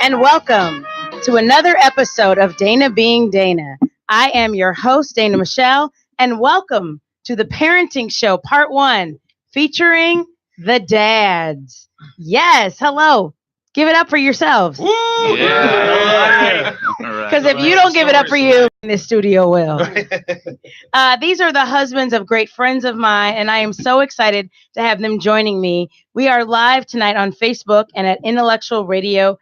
and welcome to another episode of Dana Being Dana. I am your host, Dana Michelle, and welcome to the Parenting Show, Part 1, featuring the dads. Yes, hello. Give it up for yourselves. Yeah. Because if you don't give it up for you, the studio will. These are the husbands of great friends of mine, and I am so excited to have them joining me. We are live tonight on Facebook and at IntellectualRadio.com.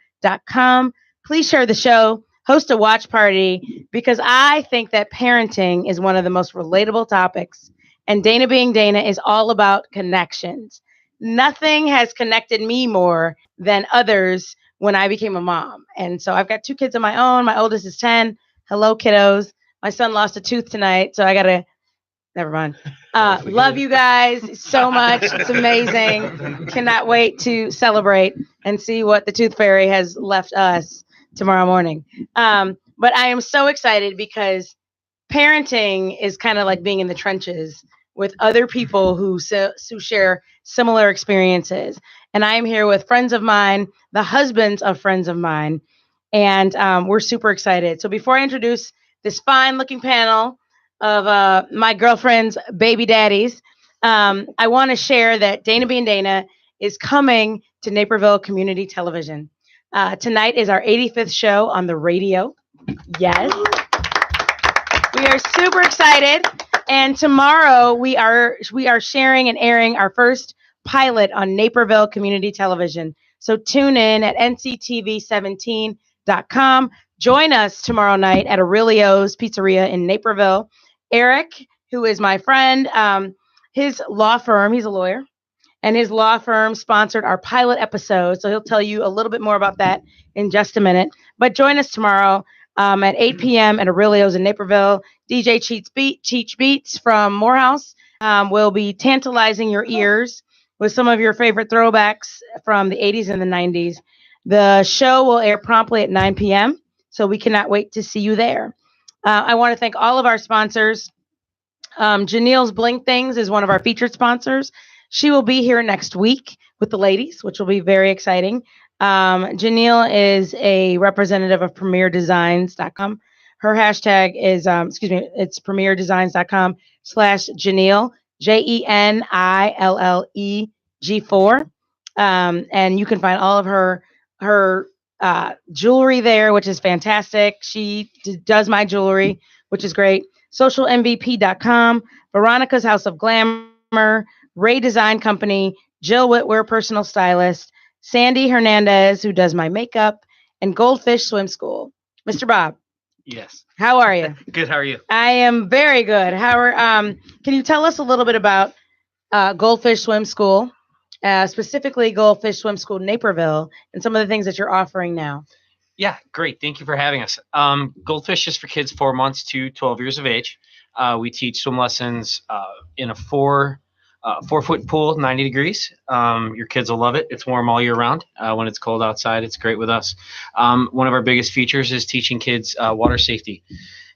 Please share the show, host a watch party, because I think that parenting is one of the most relatable topics, and Dana Being Dana is all about connections. Nothing has connected me more than others when I became a mom. And so I've got 2 kids of my own. My oldest is 10. Hello, kiddos. My son lost a tooth tonight, so I got to, never mind. Love you guys so much. It's amazing. Cannot wait to celebrate and see what the tooth fairy has left us tomorrow morning. But I am so excited because parenting is kind of like being in the trenches with other people who share similar experiences. And I am here with friends of mine, the husbands of friends of mine, and we're super excited. So before I introduce this fine-looking panel of my girlfriend's baby daddies, I want to share that Dana Being Dana is coming to Naperville Community Television. Tonight is our 85th show on the radio. Yes. We are super excited. And tomorrow we are sharing and airing our first pilot on Naperville Community Television. So tune in at nctv17.com. Join us tomorrow night at Aurelio's Pizzeria in Naperville. Eric, who is my friend, his law firm, he's a lawyer, and his law firm sponsored our pilot episode. So he'll tell you a little bit more about that in just a minute. But join us tomorrow at 8 p.m. at Aurelio's in Naperville. DJ Cheech Beats from Morehouse will be tantalizing your ears with some of your favorite throwbacks from the 80s and the 90s. The show will air promptly at 9 p.m., so we cannot wait to see you there. I want to thank all of our sponsors. Janelle's Bling Things is one of our featured sponsors. She will be here next week with the ladies, which will be very exciting. Janelle is a representative of premierdesigns.com. Her hashtag is, it's premierdesigns.com/Janelle, JENILLEG4. And you can find all of her jewelry there, which is fantastic. She does my jewelry, which is great. SocialMVP.com, Veronica's House of Glamour, Ray Design Company, Jill Whitwer, personal stylist, Sandy Hernandez, who does my makeup, and Goldfish Swim School. Mr. Bob. Yes. How are you? Good. How are you? I am very good. Can you tell us a little bit about Goldfish Swim School, specifically Goldfish Swim School Naperville, and some of the things that you're offering now? Yeah, great. Thank you for having us. Goldfish is for kids 4 months to 12 years of age. We teach swim lessons in a 4-foot pool, 90 degrees. Your kids will love it. It's warm all year round. When it's cold outside, it's great with us. One of our biggest features is teaching kids water safety.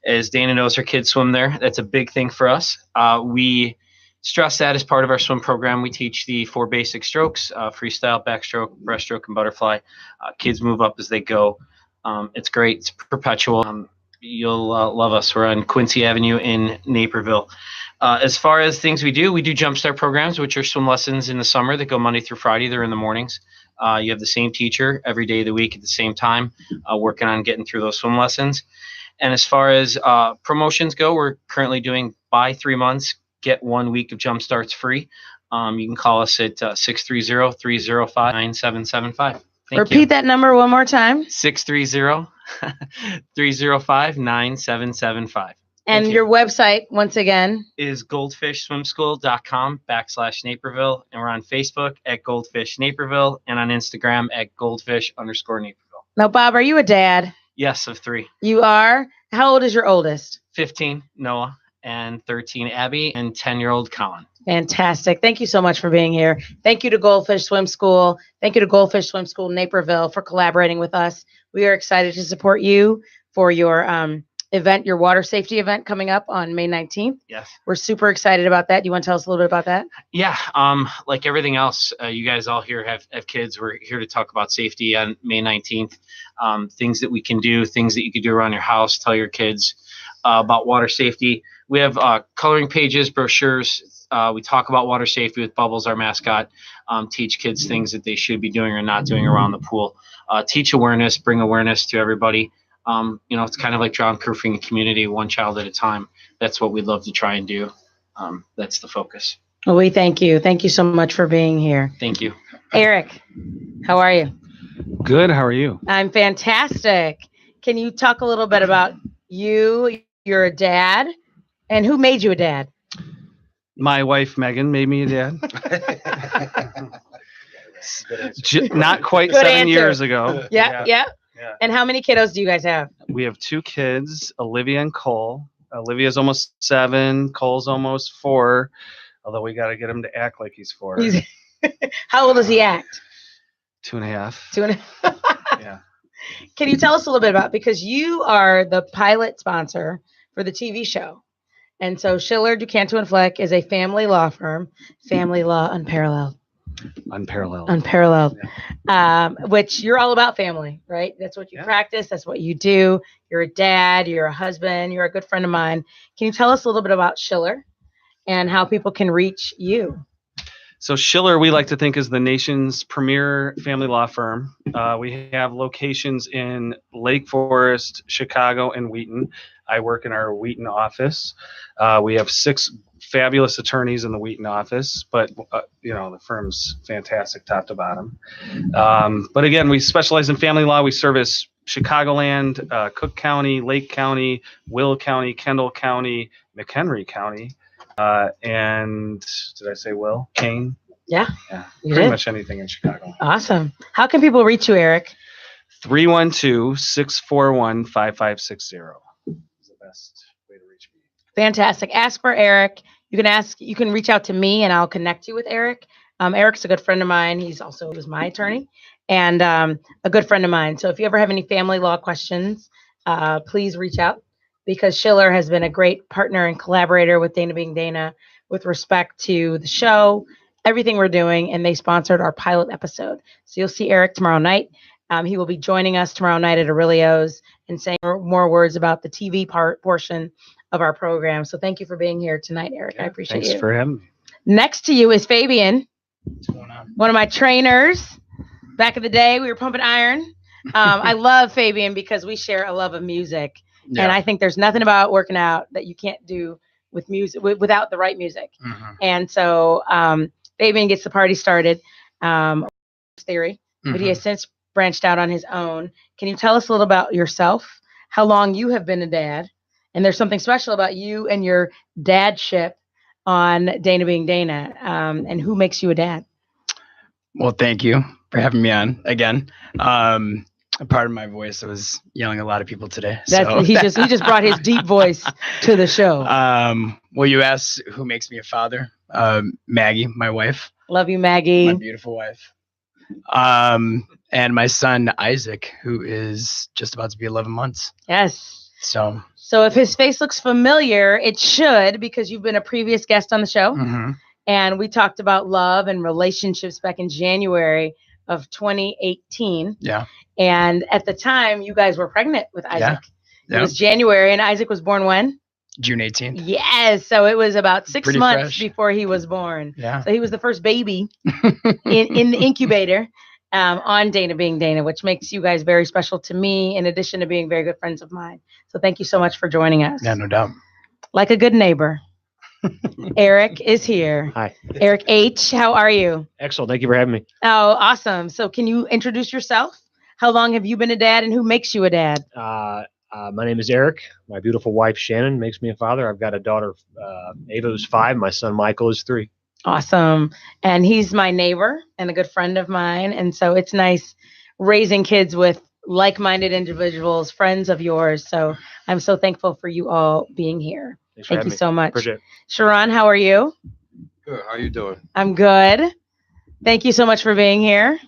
As Dana knows, her kids swim there. That's a big thing for us. We stress that as part of our swim program. We teach the 4 basic strokes: freestyle, backstroke, breaststroke, and butterfly. Kids move up as they go. It's great. It's perpetual. You'll love us. We're on Quincy Avenue in Naperville. As far as things we do Jumpstart programs, which are swim lessons in the summer that go Monday through Friday. They're in the mornings. You have the same teacher every day of the week at the same time, working on getting through those swim lessons. And as far as promotions go, we're currently doing buy 3 months, get 1 week of Jumpstarts free. You can call us at 630-305-9775. Repeat that number one more time. 630-305-9775. And your website, once again, is goldfishswimschool.com/Naperville. And we're on Facebook at Goldfish Naperville and on Instagram at Goldfish_Naperville. Now, Bob, are you a dad? Yes, of 3. You are? How old is your oldest? 15, Noah, and 13, Abby, and 10-year-old Colin. Fantastic. Thank you so much for being here. Thank you to Goldfish Swim School. Thank you to Goldfish Swim School Naperville for collaborating with us. We are excited to support you for your event, your water safety event coming up on May 19th. Yes. We're super excited about that. You want to tell us a little bit about that? Yeah. Like everything else, you guys all here have kids. We're here to talk about safety on May 19th. Things that we can do, things that you can do around your house. Tell your kids about water safety. We have coloring pages, brochures. We talk about water safety with Bubbles, our mascot. Teach kids things that they should be doing or not doing around the pool. Teach awareness, bring awareness to everybody. It's kind of like drown-proofing a community one child at a time. That's what we'd love to try and do. That's the focus. Well, we thank you. Thank you so much for being here. Thank you. Eric, how are you? Good. How are you? I'm fantastic. Can you talk a little bit about you? You're a dad. And who made you a dad? My wife, Megan, made me a dad. Not quite Good 7 answer. years ago. Yeah. And how many kiddos do you guys have? We have 2 kids, Olivia and Cole. Olivia's almost 7. Cole's almost 4. Although we got to get him to act like he's 4. How old does he act? 2.5. 2.5. Yeah. Can you tell us a little bit about, because you are the pilot sponsor for the TV show. And so Schiller, DuCanto, and Fleck is a family law firm, family law unparalleled. Unparalleled. Yeah. Which you're all about family, right? That's what you practice. That's what you do. You're a dad, you're a husband, you're a good friend of mine. Can you tell us a little bit about Schiller and how people can reach you? So Schiller, we like to think, is the nation's premier family law firm. We have locations in Lake Forest, Chicago, and Wheaton. I work in our Wheaton office. We have 6 fabulous attorneys in the Wheaton office, but the firm's fantastic top to bottom. But again, we specialize in family law. We service Chicagoland, Cook County, Lake County, Will County, Kendall County, McHenry County. And did I say Will? Kane? Yeah. Pretty much anything in Chicago. Awesome. How can people reach you, Eric? 312-641-5560 is the best way to reach me. Fantastic. Ask for Eric. You can reach out to me and I'll connect you with Eric. Eric's a good friend of mine. He was my attorney and a good friend of mine. So if you ever have any family law questions, please reach out, because Schiller has been a great partner and collaborator with Dana Being Dana with respect to the show, everything we're doing, and they sponsored our pilot episode. So you'll see Eric tomorrow night. He will be joining us tomorrow night at Aurelio's and saying more words about the TV portion of our program. So thank you for being here tonight, Eric. I appreciate you. Thanks for having me. Next to you is Fabian, What's going on? one of my trainers. Back in the day, we were pumping iron. I love Fabian because we share a love of music. Yeah. And I think there's nothing about working out that you can't do with music without the right music. Mm-hmm. And so Fabian gets the party started. Theory, but he has since branched out on his own. Can you tell us a little about yourself, how long you have been a dad? And there's something special about you and your dadship on Dana Being Dana, and who makes you a dad? Well, thank you for having me on again. Part of my voice, I was yelling at a lot of people today. He just brought his deep voice to the show. Well, you asked who makes me a father. Maggie, my wife. Love you, Maggie. My beautiful wife. And my son, Isaac, who is just about to be 11 months. Yes. So if his face looks familiar, it should, because you've been a previous guest on the show. Mm-hmm. And we talked about love and relationships back in January of 2018. Yeah. And at the time, you guys were pregnant with Isaac. Yeah. It was January, and Isaac was born when? June 18th. Yes. So it was about 6 Pretty months fresh. before he was born. Yeah. So he was the first baby in the incubator on Dana Being Dana, which makes you guys very special to me, in addition to being very good friends of mine. So thank you so much for joining us. Yeah, no doubt. Like a good neighbor, Eric is here. Hi. Eric H., how are you? Excellent. Thank you for having me. Oh, awesome. So can you introduce yourself? How long have you been a dad, and who makes you a dad? My name is Eric. My beautiful wife, Shannon, makes me a father. I've got a daughter, Ava, who's 5. My son, Michael, is 3. Awesome. And he's my neighbor and a good friend of mine. And so it's nice raising kids with like-minded individuals, friends of yours. So I'm so thankful for you all being here. Thanks for Thank you having me. so much. Appreciate it. Sharon, how are you? Good. How are you doing? I'm good. Thank you so much for being here.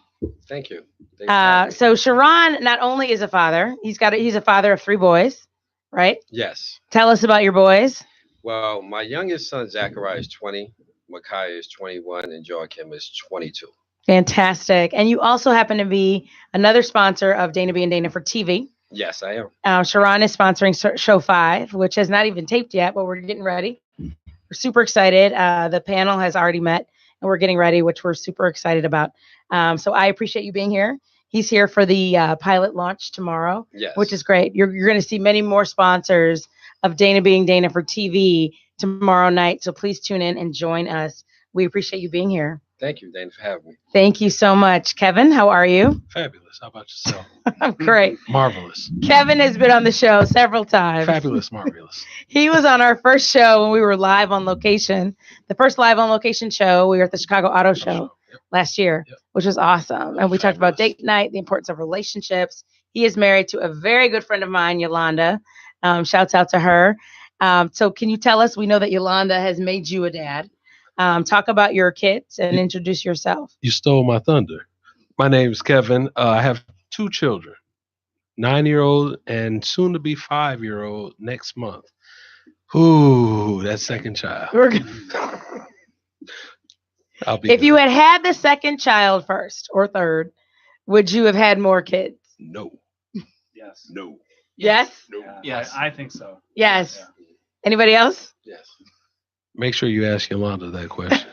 Thank you. Thanks for having me. So Sharon not only is a father, he's a father of 3 boys, right? Yes. Tell us about your boys. Well, my youngest son, Zachariah, is 20. Micaiah is 21. And Joachim is 22. Fantastic. And you also happen to be another sponsor of Dana B and Dana for TV. Yes, I am. Sharon is sponsoring Show 5, which has not even taped yet, but we're getting ready. We're super excited. The panel has already met, and we're getting ready, which we're super excited about. So I appreciate you being here. He's here for the pilot launch tomorrow, Yes. which is great. You're going to see many more sponsors of Dana Being Dana for TV tomorrow night. So please tune in and join us. We appreciate you being here. Thank you, Dana, for having me. Thank you so much. Kevin, how are you? Fabulous. How about yourself? I'm great. Marvelous. Kevin has been on the show several times. Fabulous. Marvelous. He was on our first show when we were live on location. The first live on location show, we were at the Chicago Auto Show last year, which was awesome. And we talked about date night, the importance of relationships. He is married to a very good friend of mine, Yolanda. Shouts out to her. So can you tell us, we know that Yolanda has made you a dad. Talk about your kids and introduce yourself. You stole my thunder. My name is Kevin. I have 2 children, 9-year-old and soon to be 5-year-old next month. Ooh, that second child. If you had the second child first or third, would you have had more kids? No. Yes. No. Yes? No. Yes. I think so. Yes. Yeah. Anybody else? Yes. Make sure you ask Yolanda that question.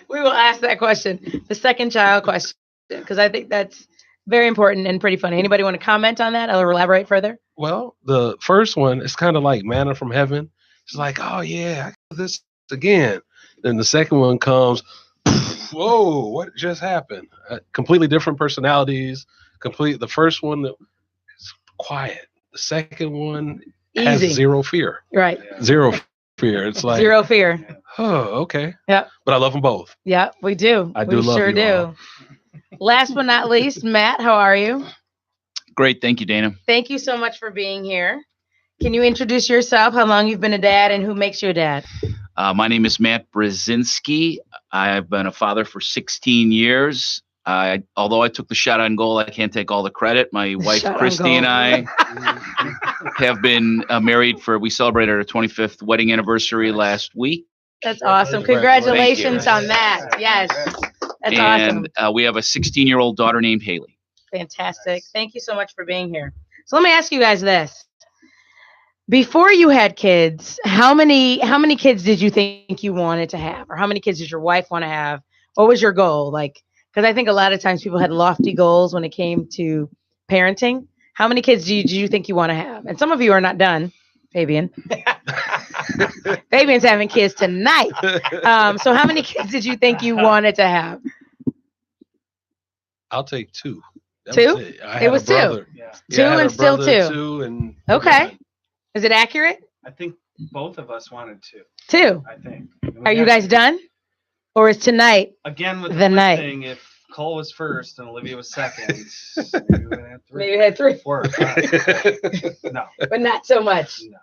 We will ask that question, the second child question, because I think that's very important and pretty funny. Anybody want to comment on that? I'll elaborate further. Well, the first one is kind of like manna from heaven. It's like, oh yeah, I got this again. Then the second one comes, whoa, what just happened? Completely different personalities. The first one is quiet. The second one has Easy. zero fear. Right. Zero fear. It's like, Zero fear. oh, okay. Yep. But I love them both. Yeah, we do. I do we love sure you do. all. Last but not least, Matt, how are you? Great. Thank you, Dana. Thank you so much for being here. Can you introduce yourself, how long you've been a dad, and who makes you a dad? My name is Matt Brzezinski. I've been a father for 16 years. Although I took the shot on goal, I can't take all the credit. My wife, Shot on Christy, and goal. I have been married we celebrated our 25th wedding anniversary last week. That's awesome. Congratulations. Congratulations on that. Yes. That's awesome. And we have a 16-year-old daughter named Haley. Fantastic. Thank you so much for being here. So let me ask you guys this. Before you had kids, how many kids did you think you wanted to have? Or how many kids did your wife want to have? What was your goal? Because I think a lot of times people had lofty goals when it came to parenting. How many kids do you think you want to have? And some of you are not done, Fabian. Fabian's having kids tonight. So how many kids did you think you wanted to have? I'll take 2. That Two? was it. It was 2. Yeah. Two I had and a still brother, 2. 2 and Okay. Is it accurate? I think both of us wanted 2. 2. I think. Are you guys done? Or is tonight? Again with the night? thing, if Cole was first and Olivia was second, maybe we had 3. Maybe you had 3, 4 or 5. No. but not so much. No.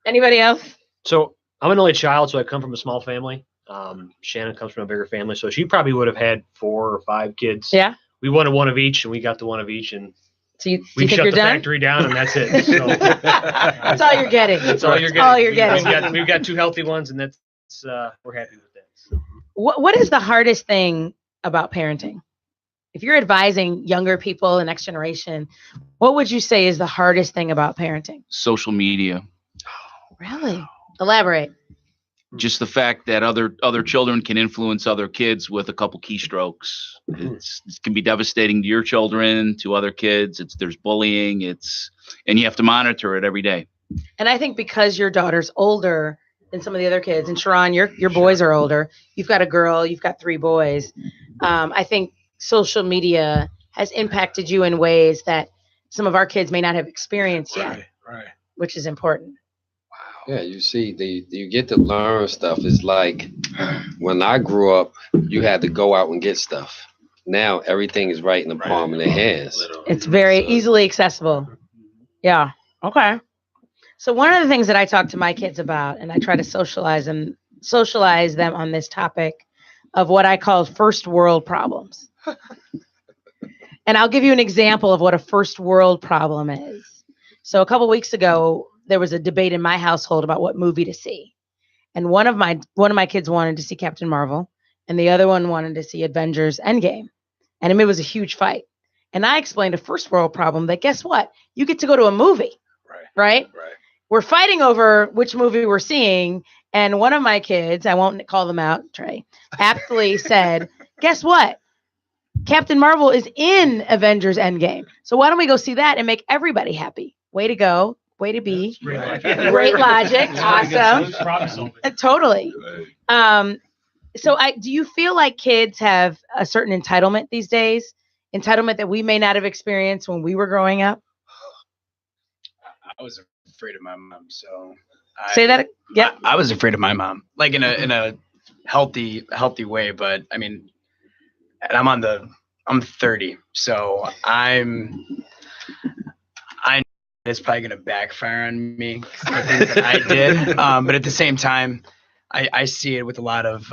Anybody else? So I'm an only child, so I come from a small family. Shannon comes from a bigger family, so she probably would have had 4 or 5 kids. Yeah. We wanted one of each, and we got the one of each, and So you we think shut you're the done? factory down, and that's it. So That's all you're getting. that's all you're getting. All you're getting. We've got 2 healthy ones, and that's we're happy with that. So. What is the hardest thing about parenting? If you're advising younger people, the next generation, what would you say is the hardest thing about parenting? Social media. Really? Elaborate. Just the fact that other children can influence other kids with a couple keystrokes. It can be devastating to your children, to other kids. There's bullying. And you have to monitor it every day. And I think because your daughter's older than some of the other kids, and Sharon, your boys are older. You've got a girl. You've got 3 boys. I think social media has impacted you in ways that some of our kids may not have experienced yet, Right. which is important. Yeah, you see, you get to learn stuff. It's like when I grew up, you had to go out and get stuff. Now everything is right in the palm of their hands. It's very easily accessible. Yeah. Okay. So one of the things that I talk to my kids about, and I try to socialize them on this topic of what I call first world problems. And I'll give you an example of what a first world problem is. So a couple weeks ago, there was a debate in my household about what movie to see. And one of my kids wanted to see Captain Marvel, and the other one wanted to see Avengers Endgame. And it was a huge fight. And I explained a first world problem that guess what? You get to go to a movie, right? We're fighting over which movie we're seeing. And one of my kids, I won't call them out, Trey, aptly said, guess what? Captain Marvel is in Avengers Endgame. So why don't we go see that and make everybody happy? Way to go. Way to be. Great logic. Awesome. Totally. So do you feel like kids have a certain entitlement these days? Entitlement that we may not have experienced when we were growing up? I was afraid of my mom, so say that. Yeah, I was afraid of my mom, like in a healthy way. But I mean, and I'm 30, so I know it's probably gonna backfire on me. I think that I did, but at the same time, I see it with a lot of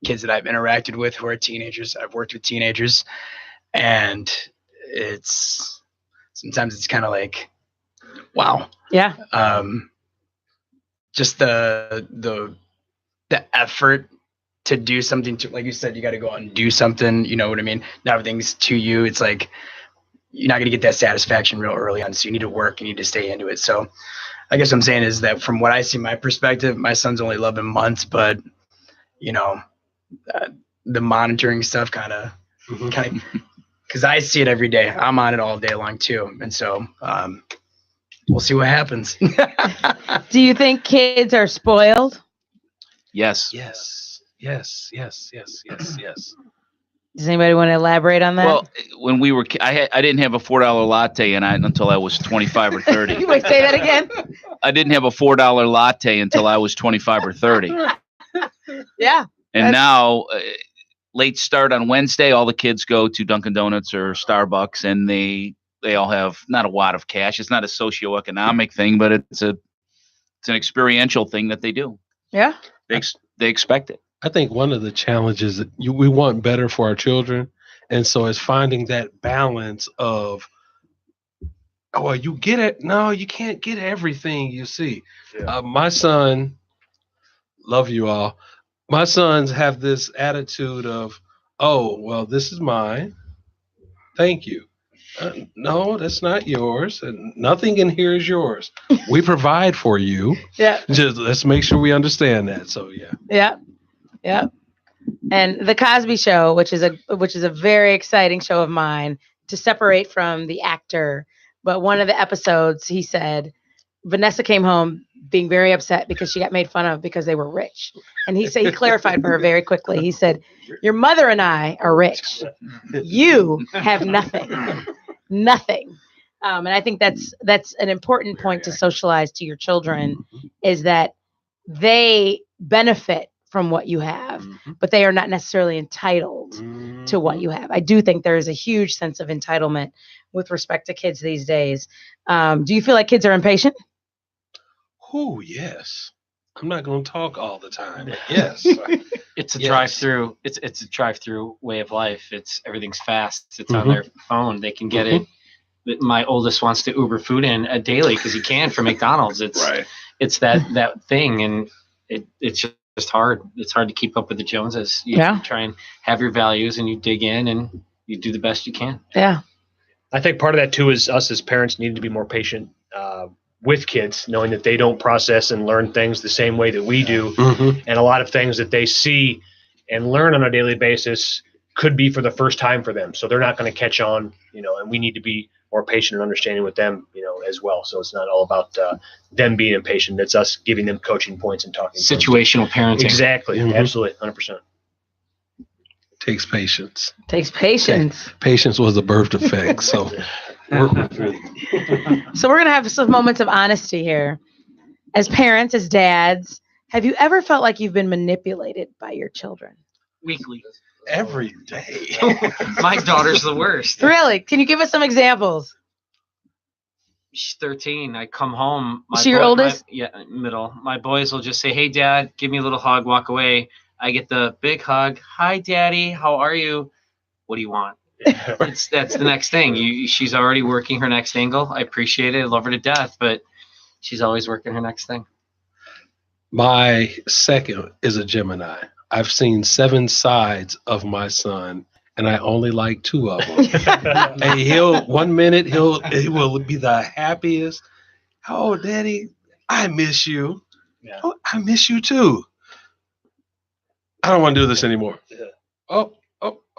kids that I've interacted with who are teenagers. I've worked with teenagers, and sometimes it's kind of like, wow. Yeah. Just the effort to do something, to, like you said, you got to go out and do something. You know what I mean? Not everything's to you. It's like you're not going to get that satisfaction real early on. So you need to work. You need to stay into it. So I guess what I'm saying is that from what I see, my perspective, my son's only 11 months, but you know, the monitoring stuff kind of, because I see it every day. I'm on it all day long too. And so we'll see what happens. Do you think kids are spoiled? Yes. Yes. Does anybody want to elaborate on that? Well, when we were, I didn't have a $4 latte until I was 25 or 30. You might say that again. I didn't have a $4 latte until I was 25 or 30. Yeah. And now, late start on Wednesday, all the kids go to Dunkin' Donuts or Starbucks, and they all have not a wad of cash. It's not a socioeconomic thing, but it's an experiential thing that they do. Yeah. They expect it. I think one of the challenges that we want better for our children, and so it's finding that balance of, oh, well, you get it. No, you can't get everything you see. Yeah. My son, love you all. My sons have this attitude of, oh, well, this is mine. Thank you. No, that's not yours. And nothing in here is yours. We provide for you. Yeah. Just let's make sure we understand that. So yeah. Yeah. Yeah. And the Cosby Show, which is a very exciting show of mine, to separate from the actor. But one of the episodes, he said, Vanessa came home being very upset because she got made fun of because they were rich. And he clarified for her very quickly. He said, your mother and I are rich. You have nothing. Nothing. And I think that's an important point to socialize to your children, is that they benefit from what you have, but they are not necessarily entitled to what you have. I do think there is a huge sense of entitlement with respect to kids these days. Do you feel like kids are impatient? Oh, yes. I'm not going to talk all the time, but yes. It's a drive-through. It's a drive-through way of life. Everything's fast. It's on their phone. They can get it. My oldest wants to Uber food in daily because he can from McDonald's. It's that thing, and it's just hard. It's hard to keep up with the Joneses. You try and have your values, and you dig in, and you do the best you can. Yeah. I think part of that too is us as parents need to be more patient with kids, knowing that they don't process and learn things the same way that we do. And a lot of things that they see and learn on a daily basis could be for the first time for them. So they're not going to catch on, and we need to be more patient and understanding with them, as well. So it's not all about them being impatient. It's us giving them coaching points and talking. Situational parenting. Exactly. Absolutely. 100%. Takes patience. Patience was a birth defect. So work with me. So we're going to have some moments of honesty here. As parents, as dads, have you ever felt like you've been manipulated by your children? Weekly. Every day. My daughter's the worst. Really? Can you give us some examples? She's 13. I come home. Is she your oldest? Middle. My boys will just say, hey, Dad, give me a little hug, walk away. I get the big hug. Hi, Daddy. How are you? What do you want? That's the next thing. She's already working her next angle. I appreciate it. I love her to death. But she's always working her next thing. My second is a Gemini. I've seen 7 sides of my son, and I only like 2 of them. And one minute he will be the happiest. Oh, Daddy, I miss you. Yeah. Oh, I miss you too. I don't want to do this anymore. Yeah. Oh,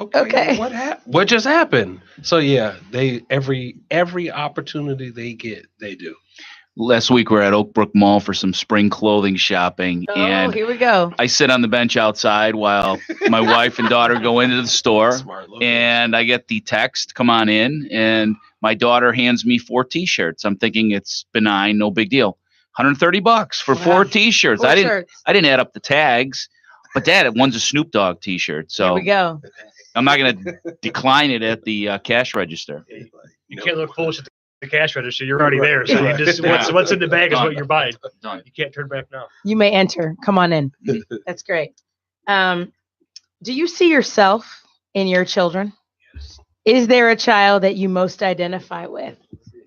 okay. What just happened? So yeah, they every opportunity they get, they do. Last week we're at Oakbrook Mall for some spring clothing shopping, and here we go. I sit on the bench outside while my wife and daughter go into the store, Smart little and I get the text, "Come on in," and my daughter hands me 4 T-shirts. I'm thinking it's benign, no big deal. $130 for 4 T-shirts. I didn't add up the tags, but Dad, one's a Snoop Dogg T-shirt, so Here we go. I'm not going to decline it at the cash register. You can't look foolish at the cash register. You're already there. So you just what's in the bag is what you're buying. Done. You can't turn back now. You may enter. Come on in. That's great. Do you see yourself in your children? Yes. Is there a child that you most identify with?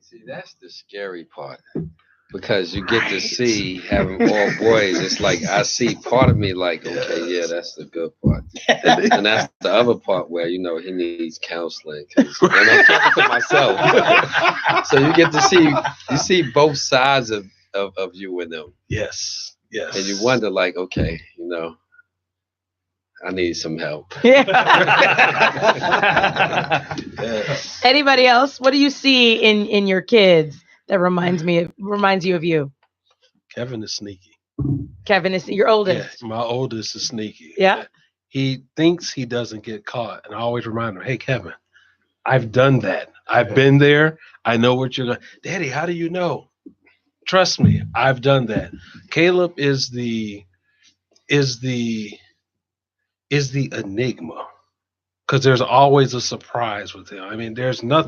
See, that's the scary part. Because you get to see having all boys, it's like I see part of me like, okay, yeah, that's the good part, and that's the other part where he needs counseling. And I'm talking to myself, so you get to see both sides of you in them. Yes. And you wonder, like, okay, I need some help. Yeah. Anybody else? What do you see in your kids that reminds you of you? Kevin is sneaky. Kevin is your oldest. Yeah, my oldest is sneaky. Yeah. He thinks he doesn't get caught, and I always remind him, "Hey, Kevin, I've done that. I've been there. I know what you're doing." "Daddy, how do you know?" "Trust me, I've done that." Caleb is the enigma, because there's always a surprise with him. I mean, there's no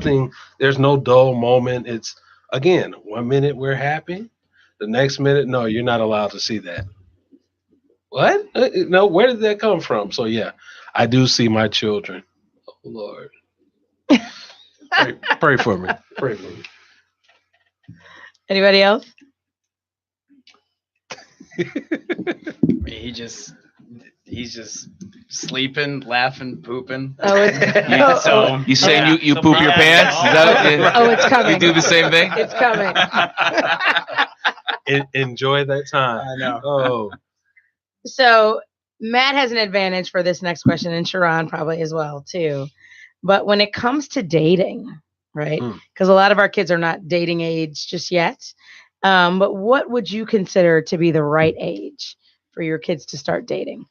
dull moment. It's, again, 1 minute we're happy, the next minute, no, you're not allowed to see that. What? No, where did that come from? So yeah, I do see my children. Oh Lord. Pray for me. Pray for me. Anybody else? He's just sleeping, laughing, pooping. Oh, it's, You saying you poop your pants? Is that, oh, it's coming. You do the same thing? It's coming. Enjoy that time. I know. Oh. So Matt has an advantage for this next question, and Sharon probably as well too. But when it comes to dating, right? Because a lot of our kids are not dating age just yet. But what would you consider to be the right age for your kids to start dating?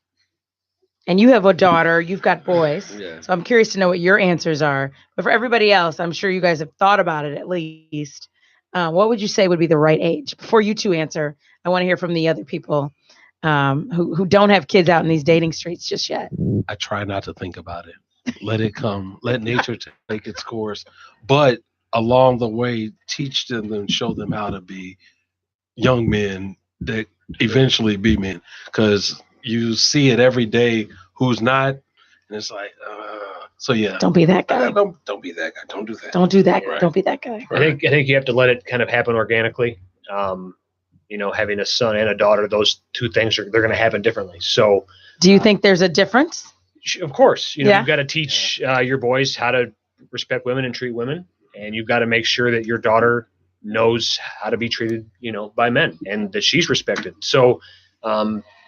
And you have a daughter, you've got boys. Yeah. So I'm curious to know what your answers are. But for everybody else, I'm sure you guys have thought about it at least. What would you say would be the right age? Before you two answer, I want to hear from the other people who don't have kids out in these dating streets just yet. I try not to think about it. Let it come. Let nature take its course. But along the way, teach them and show them how to be young men that eventually be men. Because you see it every day who's not. And it's like, so yeah. Don't be that guy. Don't be that guy. Don't do that. Don't do that. Right. Don't be that guy. I think you have to let it kind of happen organically. Having a son and a daughter, those two things they're going to happen differently. So, do you think there's a difference? Of course, Yeah. you've got to teach your boys how to respect women and treat women, and you've got to make sure that your daughter knows how to be treated, by men, and that she's respected. So,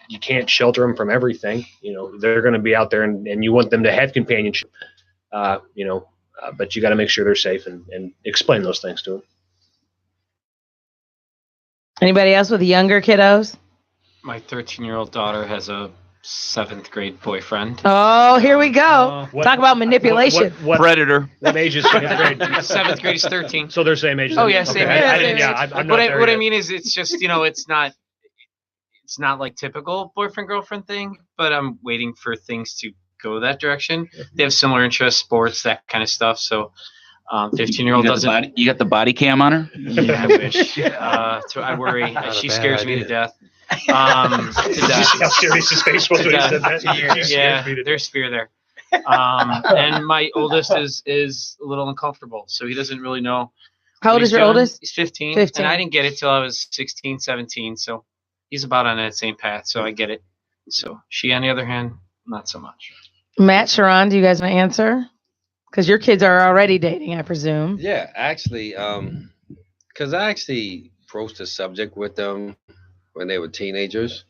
you can't shelter them from everything. They're going to be out there, and you want them to have companionship. But you got to make sure they're safe and explain those things to them. Anybody else with younger kiddos? My 13-year-old daughter has a 7th grade boyfriend. Oh, here we go. Talk about manipulation. What Predator. What age is 7th grade? 7th grade is 13. So they're same age. Oh then? yeah, same Okay. age. I'm not What there I yet. mean is, it's just it's not like typical boyfriend girlfriend thing, but I'm waiting for things to go that direction. They have similar interests, sports, that kind of stuff. So 15-year-old doesn't. You got the body cam on her? Yeah, I wish. So I worry. She scares me to death. To death. How serious his face was when he said that. Yeah, there's fear there. And my oldest is a little uncomfortable, so he doesn't really know How old What is he's your doing. oldest? He's 15. 15. And I didn't get it till I was 16, 17. So he's about on that same path. So I get it. So she, on the other hand, not so much. Matt, Sharon, do you guys want to answer? Because your kids are already dating, I presume. Yeah, actually, because I actually broached the subject with them when they were teenagers,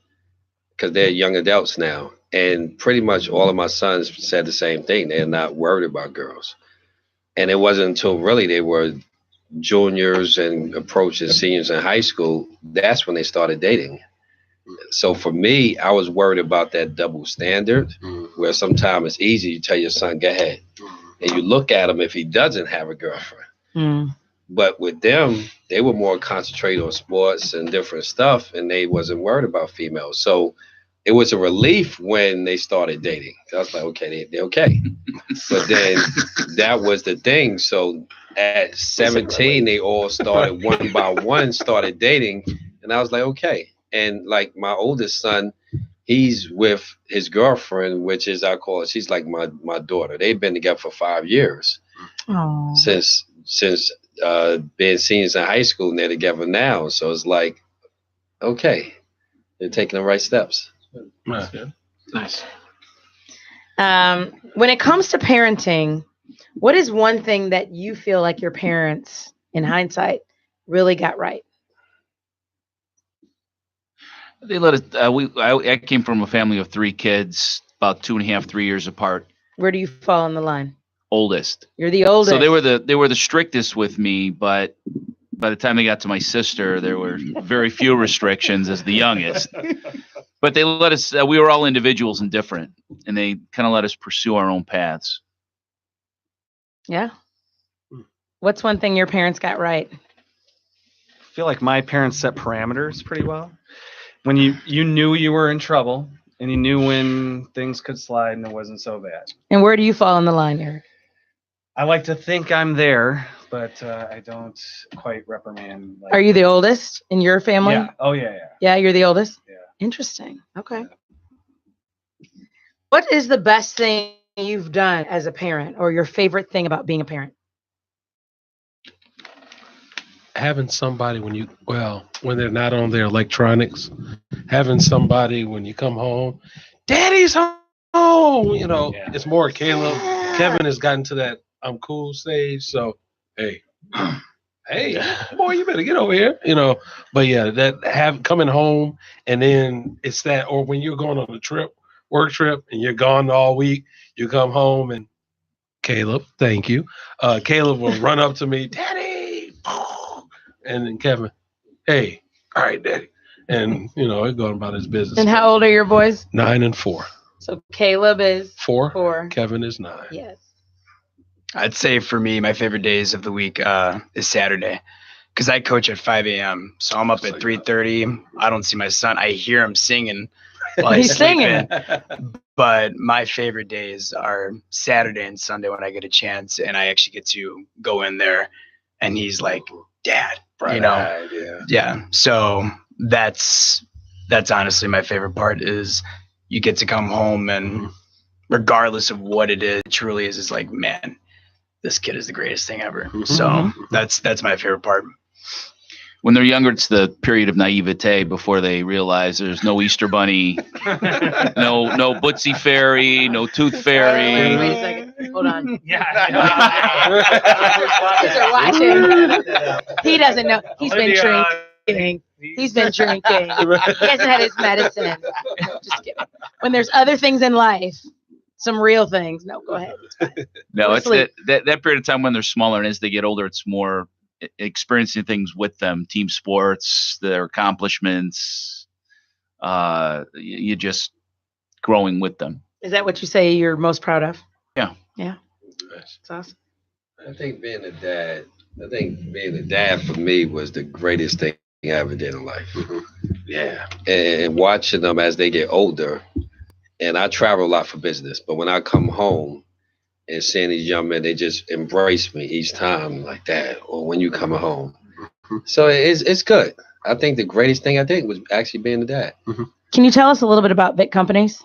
because they're young adults now. And pretty much all of my sons said the same thing. They're not worried about girls. And it wasn't until really they were juniors and approaching seniors in high school, that's when they started dating. So for me, I was worried about that double standard, where sometimes it's easy. You tell your son, go ahead. And you look at him if he doesn't have a girlfriend. But with them, they were more concentrated on sports and different stuff, and they wasn't worried about females. So it was a relief when they started dating. I was like, okay, they're okay. But then that was the thing. So at 17, they all started one by one, started dating. And I was like, okay. And like my oldest son, he's with his girlfriend, which is, I call it, she's like my daughter. They've been together for 5 years. Aww. Since being seniors in high school, and they're together now. So it's like, okay, they're taking the right steps. Nice. When it comes to parenting, what is one thing that you feel like your parents, in hindsight, really got right? They let us. I came from a family of 3 kids, about 2.5, 3 years apart. Where do you fall on the line? Oldest. You're the oldest. So they were the strictest with me, but by the time they got to my sister, there were very few restrictions as the youngest. But they let us. We were all individuals and different, and they kind of let us pursue our own paths. Yeah. What's one thing your parents got right? I feel like my parents set parameters pretty well. When you knew you were in trouble, and you knew when things could slide and it wasn't so bad. And where do you fall on the line, Eric? I like to think I'm there, but I don't quite reprimand. Are you the oldest in your family? Yeah. Oh, yeah. Yeah, you're the oldest? Yeah. Interesting. Okay. What is the best thing you've done as a parent, or your favorite thing about being a parent? Having somebody when they're not on their electronics, having somebody when you come home, Daddy's home, It's more Caleb. Kevin has gotten to that I'm cool stage. So, hey, boy, you better get over here, But yeah, that coming home, and then it's that, or when you're going on a work trip, and you're gone all week, you come home and Caleb, thank you. Caleb will run up to me, Daddy, and then Kevin, hey, all right, Daddy, and it's going about his business. And how old are your boys? 9 and 4. So Caleb is 4. Kevin is 9. Yes. I'd say for me, my favorite days of the week is Saturday, because I coach at 5 a.m. So I'm up at 3:30. I don't see my son. I hear him singing while he's sleeping. But my favorite days are Saturday and Sunday when I get a chance and I actually get to go in there and he's like, Dad, Yeah. So that's honestly my favorite part is you get to come home and regardless of what it is, it truly is like, man, this kid is the greatest thing ever. So that's my favorite part. When they're younger, it's the period of naivete before they realize there's no Easter Bunny, no Bootsy Fairy, no Tooth Fairy. Wait a second. Hold on. Yeah. Kids are watching. He doesn't know. He's been drinking. He's been drinking. He hasn't had his medicine. Just kidding. When there's other things in life, some real things. No, go ahead. It's fine. No, it's that period of time when they're smaller, and as they get older, it's more experiencing things with them, team sports, their accomplishments. You just growing with them. Is that what you say you're most proud of? Yeah. Yeah. That's awesome. I think being a dad for me was the greatest thing I ever did in life. Yeah. And watching them as they get older, and I travel a lot for business, but when I come home and seeing these young men, they just embrace me each time like that, or when you come home. So it's good. I think the greatest thing I did was actually being a dad. Can you tell us a little bit about Vic Companies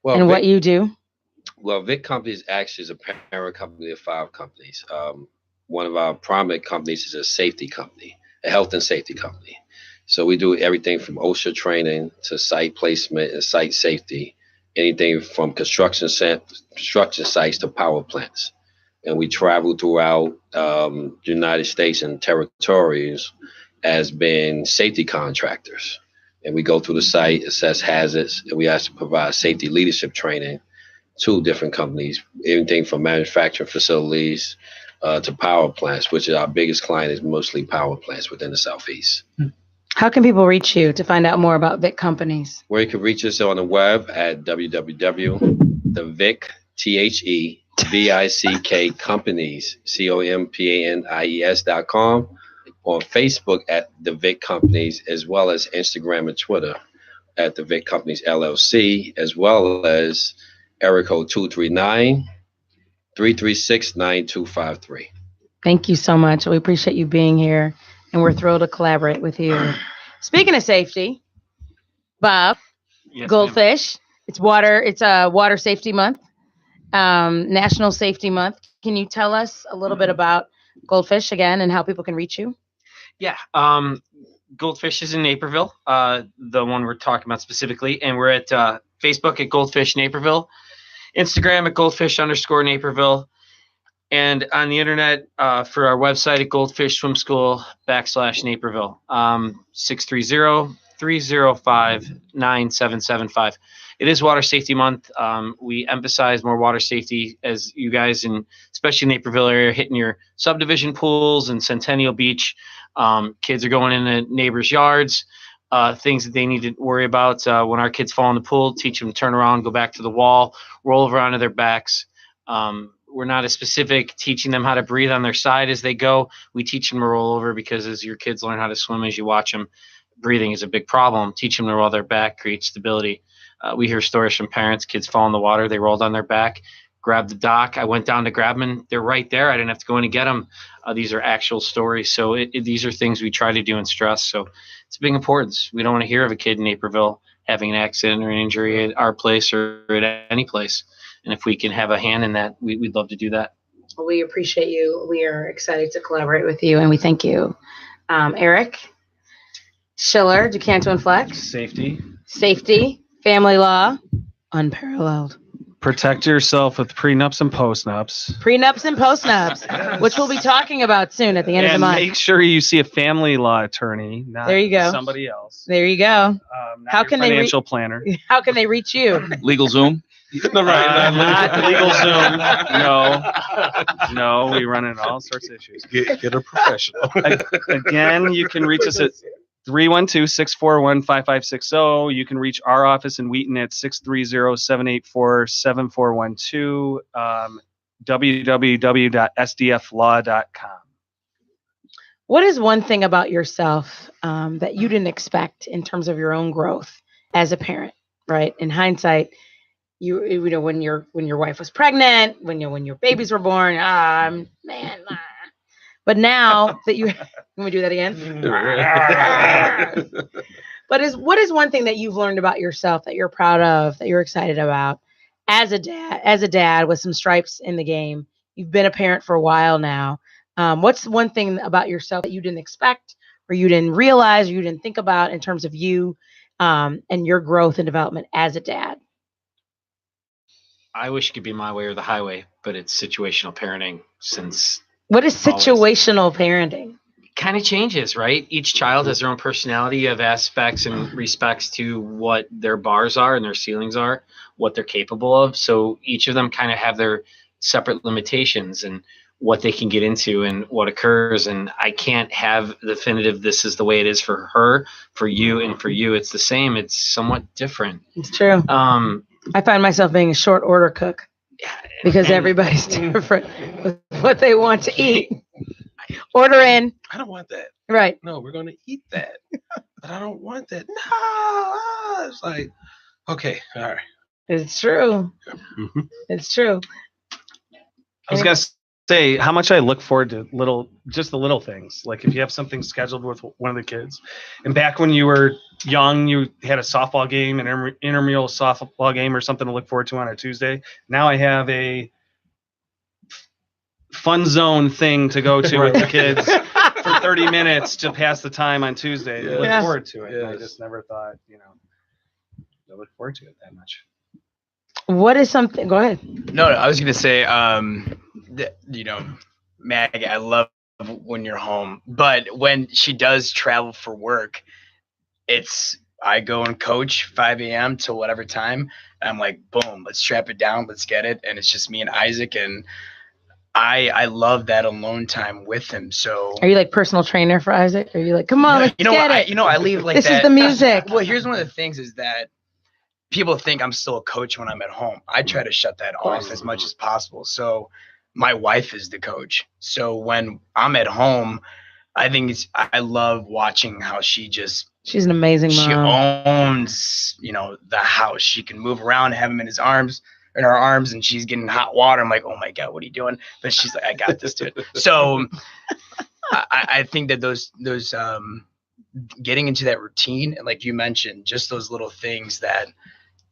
and what you do? Well, Vic Companies actually is a parent company of 5 companies. one of our prominent companies is a safety company, a health and safety company. So we do everything from OSHA training to site placement and site safety, anything from construction sites to power plants. And we travel throughout the United States and territories as being safety contractors. And we go through the site, assess hazards, and we also provide safety leadership training to different companies, anything from manufacturing facilities to power plants, which is our biggest client is mostly power plants within the Southeast. How can people reach you to find out more about Vic companies? Where you can reach us on the web at www.thevick companies, companies.com, on Facebook at The Vic Companies, as well as Instagram and Twitter at The Vic Companies LLC, as well as area code 239-336-9253. Thank you so much. We appreciate you being here, and we're thrilled to collaborate with you. Speaking of safety, Bob, Yes, Goldfish, it's Water Safety Month, National Safety Month. Can you tell us a little bit about Goldfish again and how people can reach you? Yeah. Goldfish is in Naperville, the one we're talking about specifically. And we're at Facebook at Goldfish Naperville, Instagram at Goldfish_Naperville, and on the internet for our website at Goldfish Swim School /Naperville, 630-305-9775. It is Water Safety Month. We emphasize more water safety as you guys, and especially Naperville area, hitting your subdivision pools and Centennial Beach. Kids are going into neighbors' yards. Things that they need to worry about when our kids fall in the pool, teach them to turn around, go back to the wall, roll over onto their backs. We're not as specific teaching them how to breathe on their side as they go. We teach them to roll over because as your kids learn how to swim, as you watch them, breathing is a big problem. Teach them to roll their back, create stability. We hear stories from parents, kids fall in the water, they rolled on their back, grabbed the dock. I went down to grab them, and they're right there. I didn't have to go in and get them. These are actual stories. So these are things we try to do and stress. So it's a big importance. We don't want to hear of a kid in Naperville having an accident or an injury at our place or at any place. And if we can have a hand in that, we'd love to do that. Well, we appreciate you. We are excited to collaborate with you, and we thank you. Eric Schiller, Decanto and Flex. Safety, family law, unparalleled. Protect yourself with prenups and postnups. Which we'll be talking about soon at the end of the month. Make sure you see a family law attorney, not there you go. somebody else. There you go. How can financial planner? How can they reach you? Legal Zoom. Not legal Zoom. No, we run into all sorts of issues. Get a professional. Again, you can reach us at 312-641-5560. You can reach our office in Wheaton at 630-784-7412, www.sdflaw.com. What is one thing about yourself that you didn't expect in terms of your own growth as a parent, right? In hindsight, you know, when your wife was pregnant, when your babies were born, But now that you, can we do that again? But what is one thing that you've learned about yourself that you're proud of, that you're excited about as a dad with some stripes in the game? You've been a parent for a while now. What's one thing about yourself that you didn't expect or you didn't realize or you didn't think about in terms of you and your growth and development as a dad? I wish it could be my way or the highway, but it's situational parenting since. What is situational parenting? It kind of changes, right? Each child has their own personality. You have aspects and respects to what their bars are and their ceilings are, what they're capable of. So each of them kind of have their separate limitations and what they can get into and what occurs. And I can't have definitive, this is the way it is for her, for you, and for you. It's the same. It's somewhat different. It's true. I find myself being a short order cook because everybody's different with what they want to eat. Order in. I don't want that. Right. No, we're going to eat that. But I don't want that. No. It's like, okay, all right. It's true. Mm-hmm. It's true. I was going to say how much I look forward to just the little things. Like if you have something scheduled with one of the kids, and back when you were young, you had a softball game, an intramural softball game or something to look forward to on a Tuesday. Now I have a fun zone thing to go to with the kids for 30 minutes to pass the time on Tuesday. They look forward to it. And I just never thought, I look forward to it that much. What is something? Go ahead. No, I was gonna say, Maggie, I love when you're home, but when she does travel for work, I go and coach 5 a.m. till whatever time. I'm like, boom, let's strap it down, let's get it, and it's just me and Isaac, and I love that alone time with him. So, are you like personal trainer for Isaac? Are you like, come on, let's get it? I leave like this that. This is the music. Well, here's one of the things is that people think I'm still a coach when I'm at home. I try to shut that off as much as possible. So my wife is the coach. So when I'm at home, I love watching how she's an amazing mom. She owns, the house. She can move around, have him in her arms, and she's getting hot water. I'm like, oh my God, what are you doing? But she's like, I got this, dude. So I think that those getting into that routine, and like you mentioned, just those little things that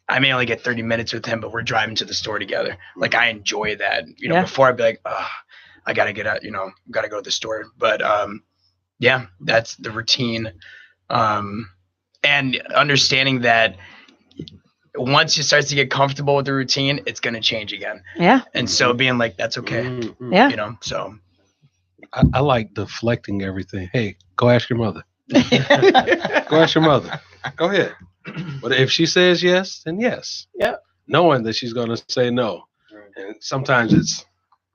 I may only get 30 minutes with him, but we're driving to the store together. Like I enjoy that, before I'd be like, I got to get out, got to go to the store. But that's the routine. And understanding that once you start to get comfortable with the routine, it's going to change again. Yeah. And so being like, that's okay. Yeah. So I like deflecting everything. Hey, go ask your mother. Go ask your mother. Go ahead. But if she says yes, then yes. Yeah. Knowing that she's going to say no. And sometimes it's,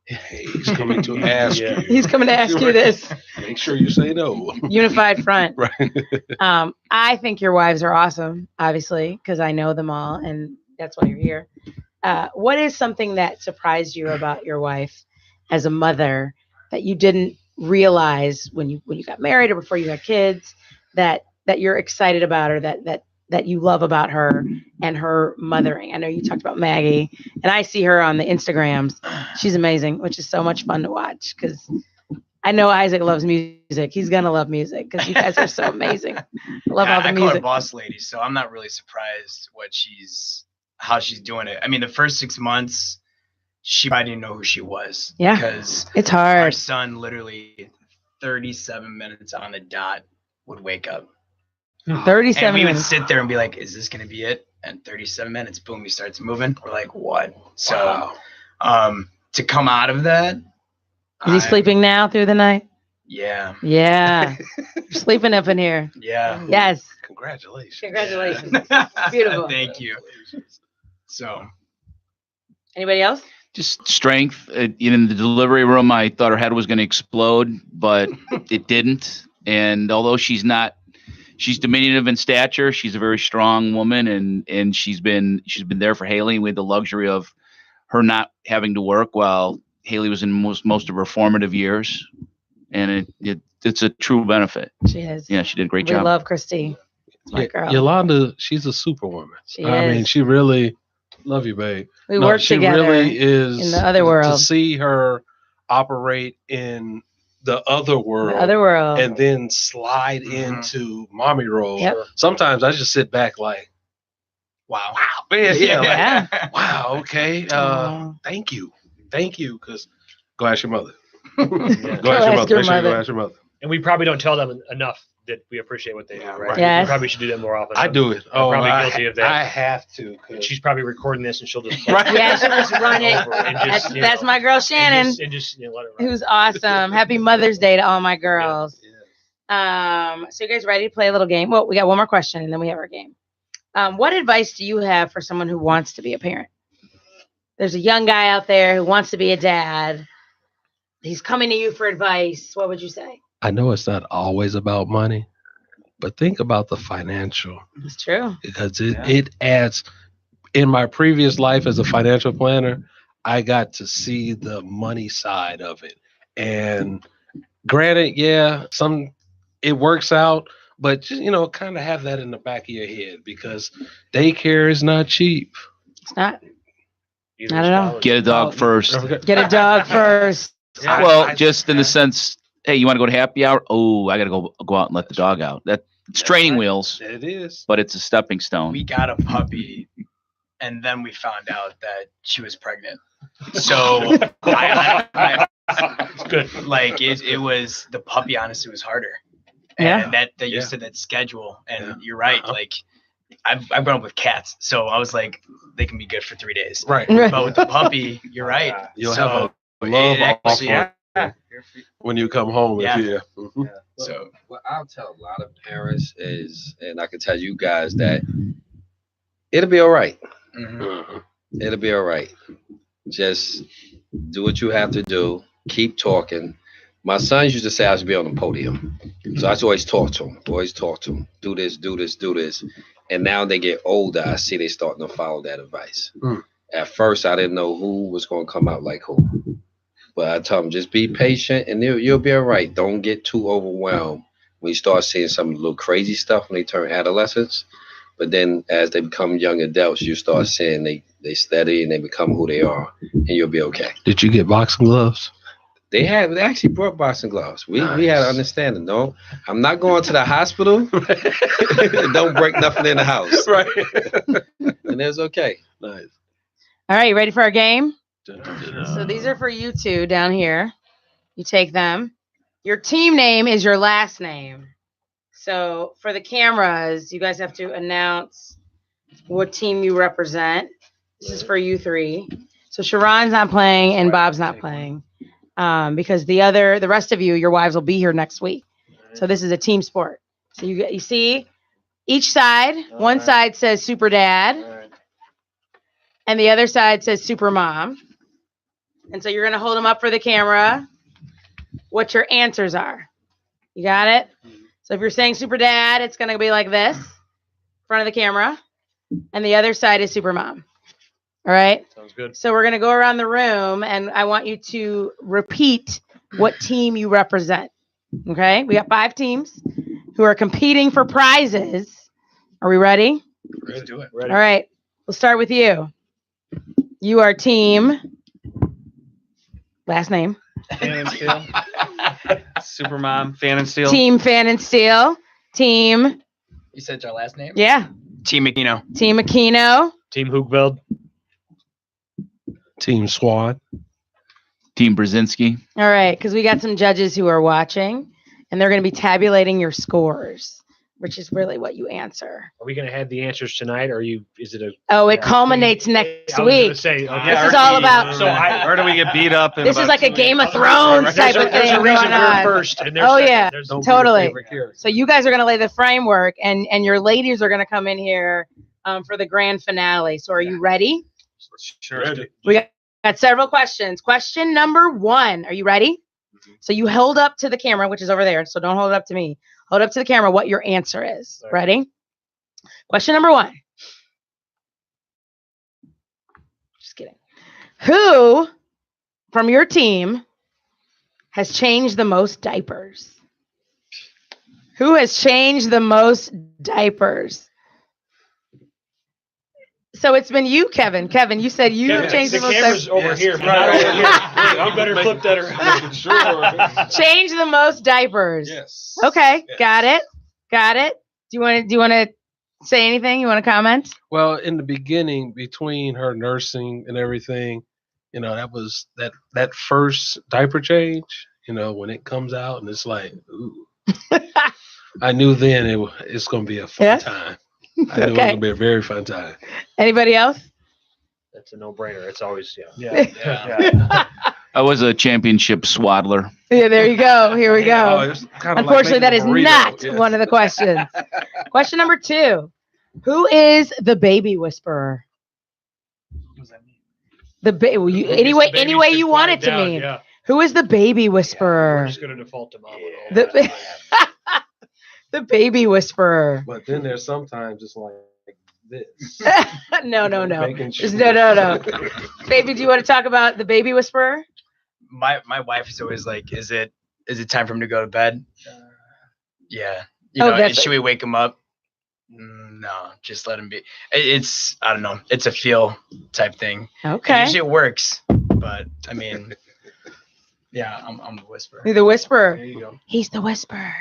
hey, he's coming to ask you. He's coming to ask you this. Make sure you say no. Unified front. Right. I think your wives are awesome, obviously, because I know them all, and that's why you're here. What is something that surprised you about your wife as a mother that you didn't realize when you got married or before you had kids that you're excited about, or that you love about her and her mothering? I know you talked about Maggie, and I see her on the Instagrams. She's amazing, which is so much fun to watch because I know Isaac loves music. He's going to love music because you guys are so amazing. I love all the I music. call her boss lady, so I'm not really surprised how she's doing it. I mean, the first 6 months, she probably didn't know who she was. Yeah, because it's hard. Our son literally 37 minutes on the dot would wake up. 37 and we would minutes. sit there and be like, is this going to be it? And 37 minutes, boom, he starts moving. We're like, what? So to come out of that. Is he sleeping now through the night? Yeah. Yeah. You're sleeping up in here. Yeah. Yes. Congratulations. Congratulations. Beautiful. Thank you. So. Anybody else? Just strength. In the delivery room, I thought her head was going to explode, but it didn't. And although she's diminutive in stature, she's a very strong woman, and she's been there for Haley. We had the luxury of her not having to work while Haley was in most of her formative years, and it's a true benefit. She is. Yeah, she did a great job. We love Christy. It's my girl. Yolanda, she's a superwoman. She I is. mean, she really love you, babe. We work together. She really is in the other world. To see her operate in the other world, and then slide into mommy role. Yep. Sometimes I just sit back like, wow, man, like, wow, okay, thank you, because go ask your mother. Go ask your mother. Make sure you go ask your mother. And we probably don't tell them enough that we appreciate what they do, right? Yes. We probably should do that more often. I do it. I'm probably guilty of that. I have to. And she's probably recording this, and she'll just Yeah, she'll just run it. That's my girl Shannon, and just let it run. who's awesome. Happy Mother's Day to all my girls. So you guys ready to play a little game? Well, we got one more question, and then we have our game. What advice do you have for someone who wants to be a parent? There's a young guy out there who wants to be a dad. He's coming to you for advice. What would you say? I know it's not always about money, but think about the financial. It's true. Because it adds. In my previous life as a financial planner, I got to see the money side of it. And granted, it works out, but just, kind of have that in the back of your head, because daycare is not cheap. It's not. Not at all. Get a dog first. Get a dog first. Yeah, well, just in the sense, hey, you want to go to happy hour? Oh, I got to go out and let the dog out. It's training wheels. It is. But it's a stepping stone. We got a puppy, and then we found out that she was pregnant. So I It's good. Like it was the puppy. Honestly, was harder. Yeah. And that you said that schedule, and you're right. Like I've grown up with cats, so I was like, they can be good for 3 days. Right. But with the puppy, you're right. You'll So have a it love actually, offer when you come home. Yeah. Mhm. So What I'll tell a lot of parents is, and I can tell you guys that it'll be all right. mhm. It'll be all right. Just do what you have to do. Keep talking. My sons used to say I should be on the podium. So I used to always talk to them. Do this, do this, do this. And now they get older, I see they starting to follow that advice. At first, I didn't know who was going to come out like who. But I tell them, just be patient and you'll be all right. Don't get too overwhelmed when you start seeing some little crazy stuff when they turn adolescents. But then as they become young adults, you start seeing they steady and they become who they are, and you'll be okay. Did you get boxing gloves? They actually brought boxing gloves. We had an understanding. No, I'm not going to the hospital. Don't break nothing in the house. Right. And it was okay. Nice. All right, you ready for our game? So So these are for you two down here. You take them. Your team name is your last name. So for the cameras, you guys have to announce what team you represent. This is for you three. So Sharon's not playing and Bob's not playing. Because the rest of you, your wives will be here next week. So this is a team sport. So you see each side, one side says super dad and the other side says super mom. And so you're going to hold them up for the camera, what your answers are. You got it? So if you're saying super dad, it's going to be like this, in front of the camera. And the other side is super mom. All right? Sounds good. So we're going to go around the room, and I want you to repeat what team you represent. Okay? We got 5 teams who are competing for prizes. Are we ready? Let's do it. Ready? All right. We'll start with you. You are team. Last name. Fan and Steel. Supermom, Fan and Steel. Team Fan and Steel. Team. You said your last name? Yeah. Team Aquino. Team Aquino. Team Hoogveld. Team Swad. Team Brzezinski. All right. Because we got some judges who are watching, and they're going to be tabulating your scores, which is really what you answer. Are we going to have the answers tonight, or is it a? Oh, it culminates next I was gonna week. say, This is all about. Or do we get beat up? In This is about like a 2 Game of weeks? Thrones type of There's thing a reason going we're on. first, and they're Oh, second. yeah. There's Don't be Totally. your favorite character. So you guys are going to lay the framework, and your ladies are going to come in here for the grand finale. So are you ready? Sure. We got several questions. Question number 1. Are you ready? So you hold up to the camera, which is over there. So don't hold it up to me. Hold up to the camera what your answer is. All right. Ready? Question number 1. Just kidding. Who from your team has changed the most diapers? Who has changed the most diapers? So it's been you, Kevin. Kevin, you said you Kevin, changed the most camera's diapers. over here, but Right not over over here. here. You better flip that around. Sure. Change the most diapers. Yes. Okay, Yes. got it. Do you want to say anything? You want to comment? Well, in the beginning, between her nursing and everything, that was that first diaper change. When it comes out and it's like, ooh. I knew then it's going to be a fun time. I knew it was Okay. going to be a very fun time. Anybody else? That's a no-brainer. It's always Yeah. I was a championship swaddler. Yeah, there you go. Here we Oh, go. it's kinda Unfortunately, like that is making a burrito. not Yes. one of the questions. Question number 2. Who is the baby whisperer? Any way you want it to mean. Yeah. Who is the baby We're whisperer? just going to default to mom. The, the baby whisperer. But then there's sometimes it's like this. No. Making Just sure. no. Baby, do you want to talk about the baby whisperer? My wife is always like, is it time for him to go to bed? Yeah. Should we wake him up? No, just let him be. It's, I don't know. It's a feel type thing. Okay. And usually it works, but I mean, yeah, I'm the whisperer. You're the whisperer. There you go. He's the whisperer.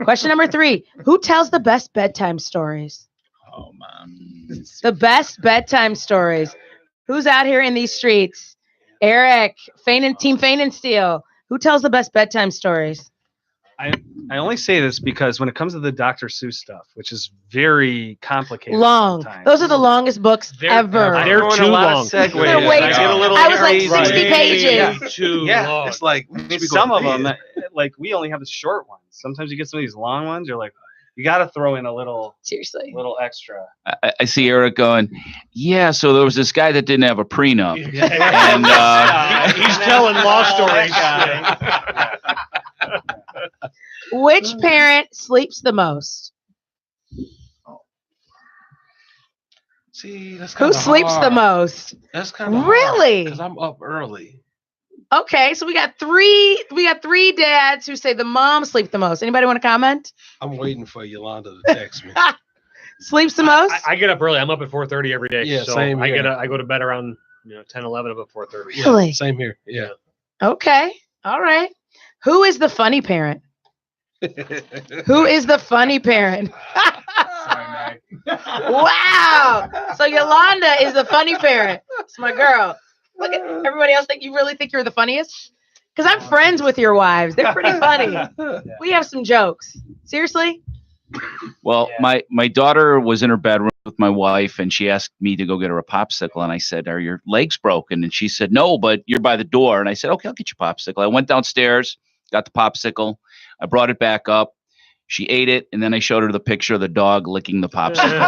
Question number 3. Who tells the best bedtime stories? Oh, man. The best bedtime stories. Who's out here in these streets Eric, Team Fain and Steel. Who tells the best bedtime stories? I only say this because when it comes to the Dr. Seuss stuff, which is very complicated, Long. sometimes. Those are the longest books ever. They're throwing too a lot long. Of segues. They're way I too- get a little I was like crazy. 60 pages. Too long. It's like Some of them, like we only have the short ones. Sometimes you get some of these long ones. You're like, you got to throw in a little Seriously. extra. I see Eric going, yeah, so there was this guy that didn't have a prenup. And he's telling law stories. Which parent sleeps the most? See, that's Who sleeps the most? That's kind of Really? because I'm up early. Okay, so we got three dads who say the mom sleep the most. Anybody want to comment? I'm waiting for Yolanda to text me. Sleeps the most? I get up early. I'm up at 4:30 every day. Yeah, so same here. I go to bed around 10, 11. I'm up at 4:30. Really? Same here. Yeah. Okay. All right. Who is the funny parent? Who is the funny parent? Wow. So Yolanda is the funny parent. It's my girl. Look at everybody else. You really think you're the funniest? Because I'm friends with your wives. They're pretty funny. We have some jokes. Seriously? Well, my daughter was in her bedroom with my wife, and she asked me to go get her a popsicle. And I said, "Are your legs broken?" And she said, "No, but you're by the door." And I said, "Okay, I'll get you a popsicle." I went downstairs, got the popsicle. I brought it back up. She ate it, and then I showed her the picture of the dog licking the popsicle.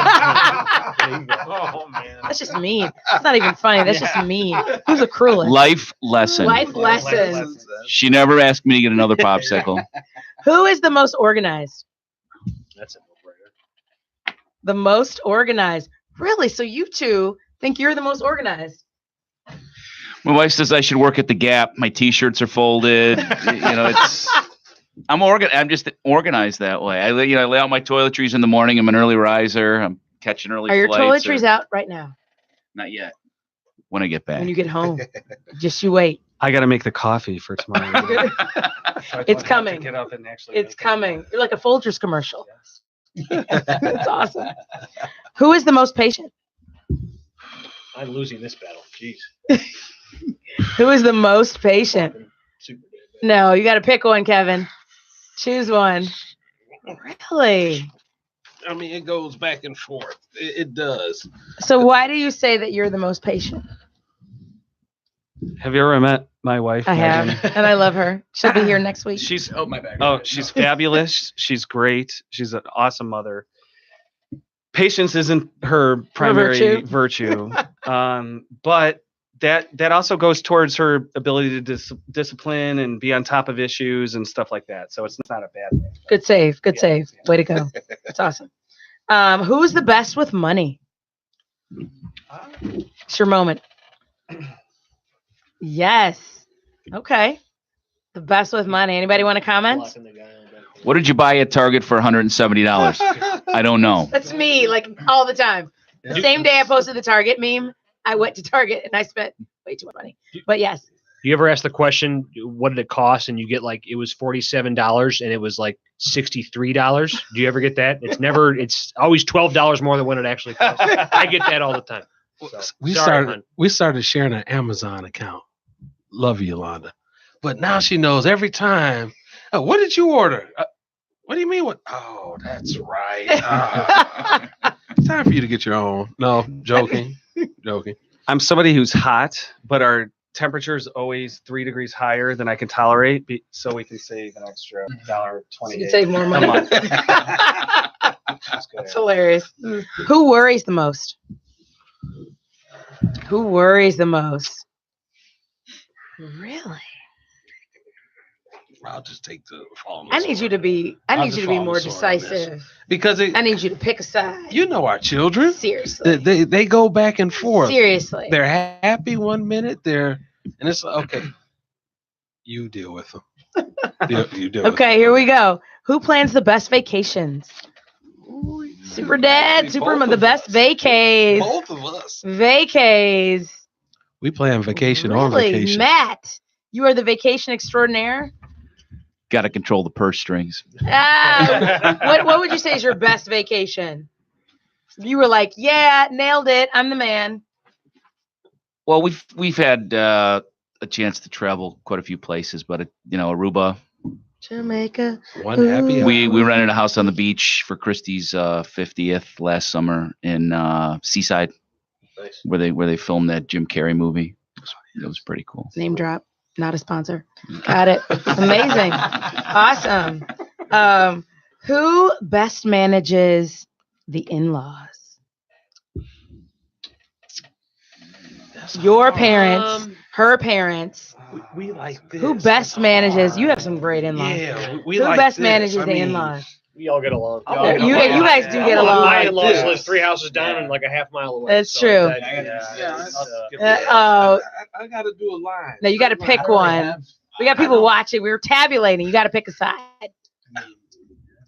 Oh, man. That's just mean. That's not even funny. That's just mean. Who's the cruelest? Life lesson. Life lessons. She never asked me to get another popsicle. Who is the most organized? That's a no-brainer. The most organized. Really? So you two think you're the most organized? My wife says I should work at the Gap. My T-shirts are folded. I'm just organized that way. I lay out my toiletries in the morning. I'm an early riser. I'm catching early Are your flights. toiletries out right now? Not yet. When I get back. When you get home. Just you wait. I got to make the coffee for tomorrow. It's coming. Get up and actually It's coming. You're like a Folgers commercial. That's awesome. Who is the most patient? I'm losing this battle. Jeez. Who is the most patient? No, you got to pick one, Kevin. Choose one. Really? I mean, it goes back and forth. It does. So why do you say that you're the most patient? Have you ever met my wife? I have, Megan? and I love her. She'll be here next week. She's my bad. she's fabulous. She's great. She's an awesome mother. Patience isn't her primary virtue, but that also goes towards her ability to discipline and be on top of issues and stuff like that. So it's not a bad thing. Good save. Good save. Way to go. That's awesome. Who's the best with money? It's your moment. Yes. Okay. The best with money. Anybody want to comment? What did you buy at Target for $170? I don't know. That's me, like all the time. The same day I posted the Target meme, I went to Target and I spent way too much money. But yes. Do you ever ask the question, what did it cost? And you get like, it was $47 and it was like $63. Do you ever get that? It's always $12 more than what it actually costs. I get that all the time. So, We started sharing an Amazon account. Love you, Yolanda. But now she knows every time. Oh, what did you order? What do you mean? What? Oh, that's right. It's time for you to get your own. No, joking. I'm somebody who's hot, but our temperature is always 3 degrees higher than I can tolerate, so we can save an extra $1.28. So you can save more money. a month. That's hilarious. Who worries the most? Who worries the most? Really? I'll just take the fall. I need you to be more decisive. Because I need you to pick a side. you know our children. Seriously. They go back and forth. Seriously. They're happy one minute, and it's okay. You deal with them. You deal with Okay, here we go. Who plans the best vacations? Super Dad, Superman, the best vacays. Both of us. Vacays. We plan vacation on Really? vacation. Matt, you are the vacation extraordinaire. Got to control the purse strings. What would you say is your best vacation? You were like, yeah, nailed it. I'm the man. Well, we've had a chance to travel quite a few places, but Aruba. Jamaica. One happy. We rented a house on the beach for Christy's 50th last summer in Seaside, Nice. where they filmed that Jim Carrey movie. It was pretty cool. Name drop. Not a sponsor. Got it. Amazing. Awesome. Who best manages the in-laws? Your parents, her parents. We like this. Who best manages? You have some great in-laws. Yeah, we Who like best this. manages I the mean, in-laws? We all get along. You guys do get along. My like in-laws this. live 3 houses down and like a half mile away. That's true. Oh, I got to do a line. no, you got to pick one. We got people watching. We were tabulating. You got to pick a side.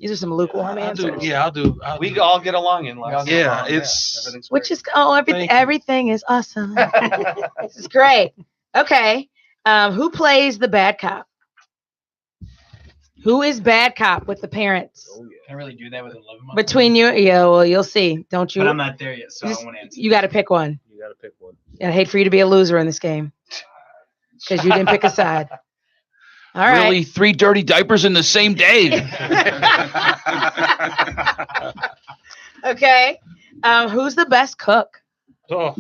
These are some lukewarm answers. I'll do. We all get along in laws. Yeah, it's everything's Which great. is everything is awesome. This is great. Okay. Who plays the bad cop? Who is bad cop with the parents? Can I really do that with a 11-month? Between you, yeah, well, you'll see. Don't you? But I'm not there yet, so You I just- won't answer. You got to pick one. You got to pick one. And I hate for you to be a loser in this game because you didn't pick a side. All right. Really, 3 dirty diapers in the same day. Okay. Who's the best cook? Oh,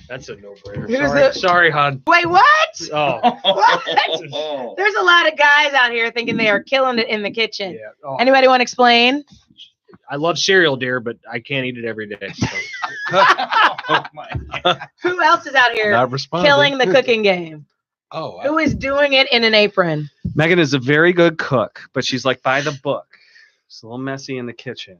that's a no-brainer. Who's Sorry, hon. Wait, what? Oh, What? There's a lot of guys out here thinking they are killing it in the kitchen. yeah. Oh, Anybody want to explain? I love cereal, dear, but I can't eat it every day. So. Oh my God. Who else is out here not responding. killing the cooking game? Oh, Who is doing it in an apron? Megan is a very good cook, but she's like by the book. It's a little messy in the kitchen.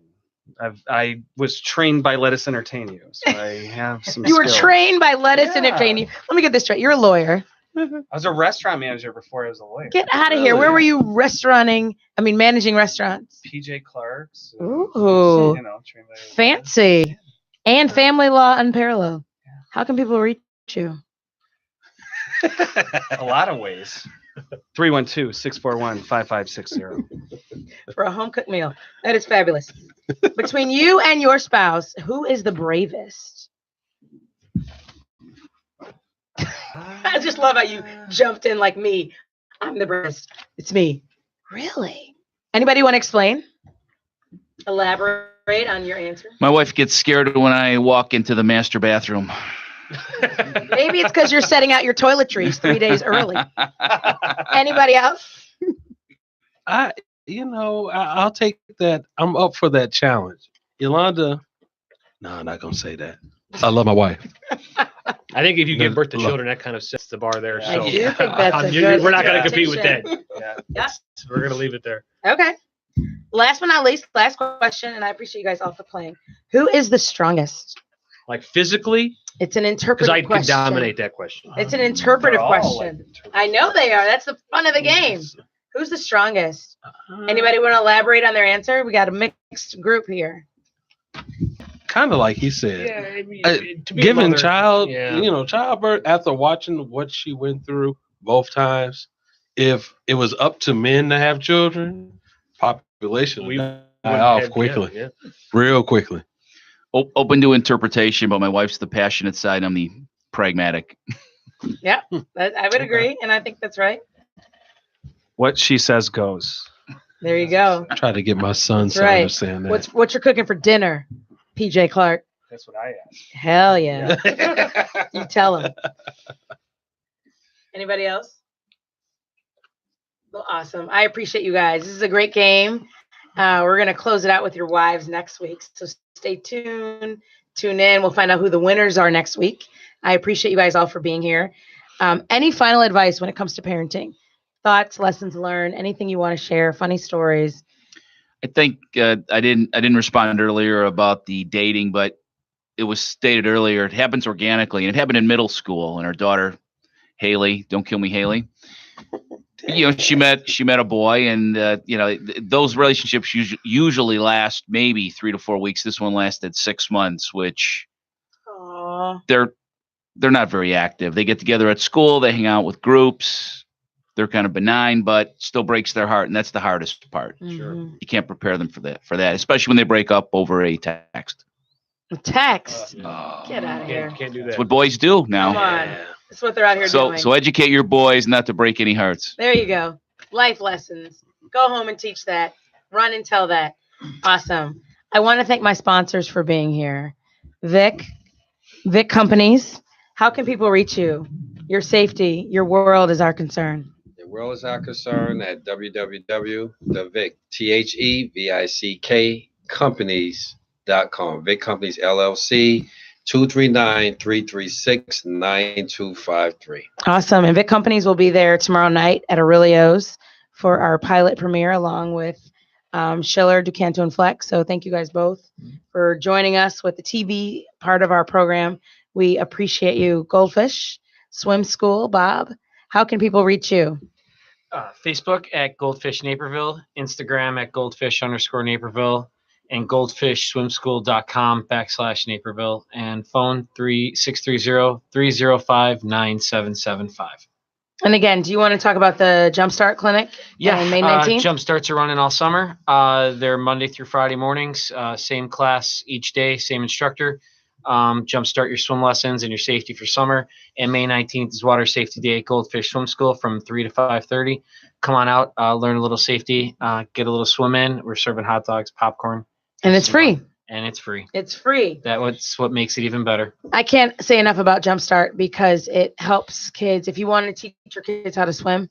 I was trained by Let Us Entertain You, so I have some You were skills. trained by Let Us Yeah. Entertain You. Let me get this straight. You're a lawyer. I was a restaurant manager before I was a lawyer. Get out of here. Where were you managing restaurants? PJ Clark's. Ooh. trained by Fancy. And family law unparalleled. How can people reach you? a lot of ways. 312-641-5560. For a home cooked meal. That is fabulous. Between you and your spouse, who is the bravest? I just love how you jumped in like me. I'm the bravest. It's me. Really? Anybody want to explain? Elaborate on your answer? My wife gets scared when I walk into the master bathroom. Maybe it's because you're setting out your toiletries 3 days early. Anybody else? I'll take that. I'm up for that challenge. Yolanda, no, I'm not gonna say that. I love my wife. I think if you give birth to children, that kind of sets the bar there. I So do think that's a good we're not going to compete with that. Yes. We're going to leave it there. Okay. Last but not least, last question, and I appreciate you guys all for playing. Who is the strongest? Like physically, It's an because interpretive I could question. dominate that question. It's an interpretive They're all question. I know they are. That's the fun of the game. Who's the strongest? Anybody want to elaborate on their answer? We got a mixed group here. Kind of like he said. I mean, to be a Given mother, childbirth, after watching what she went through both times, if it was up to men to have children, population we would die wouldn't off have- quickly, yeah. real quickly. Open to interpretation, but my wife's the passionate side. I'm the pragmatic. Yeah, I would agree, and I think that's right. What she says goes. There you go. I try to get my sons That's to right. understand that. What you're cooking for dinner, PJ Clark? That's what I asked. Hell yeah. You tell him. Anybody else? Well, awesome. I appreciate you guys. This is a great game. We're going to close it out with your wives next week. So stay tuned. Tune in. We'll find out who the winners are next week. I appreciate you guys all for being here. Any final advice when it comes to parenting? Thoughts, lessons learned, anything you want to share, funny stories? I think I didn't respond earlier about the dating, but it was stated earlier. It happens organically, and it happened in middle school. And our daughter, Haley, don't kill me, Haley. She met a boy, and those relationships usually last maybe 3 to 4 weeks. This one lasted 6 months, which Aww. they're not very active. They get together at school, they hang out with groups. They're kind of benign, but still breaks their heart, and that's the hardest part. Mhm. You can't prepare them for that, especially when they break up over a text. Text. Oh, Get out of here. Can't do that. That's what boys do Come now. on. That's what they're out here doing. So educate your boys not to break any hearts. There you go. Life lessons. Go home and teach that. Run and tell that. Awesome. I want to thank my sponsors for being here. Vic Companies. How can people reach you? Your safety, your world is our concern. The world is our concern at www.thevick.companies.com. Vic Companies LLC, 239-336-9253. Awesome. And Vic Companies will be there tomorrow night at Aurelio's for our pilot premiere along with Schiller, Ducanto, and Flex. So thank you guys both for joining us with the TV part of our program. We appreciate you. Goldfish Swim School, Bob, how can people reach you? Facebook at Goldfish Naperville, Instagram at Goldfish_Naperville, and goldfishswimschool.com/Naperville, and phone 630-305-9775. And again, do you want to talk about the Jumpstart Clinic? Yeah, May 19th? Jumpstarts are running all summer. They're Monday through Friday mornings, same class each day, same instructor. Jumpstart your swim lessons and your safety for summer. And May 19th is Water Safety Day at Goldfish Swim School from 3 to 5:30. Come on out, learn a little safety, get a little swim in. We're serving hot dogs, popcorn. And it's free. And it's free. It's free. That's what makes it even better. I can't say enough about Jumpstart because it helps kids. If you want to teach your kids how to swim,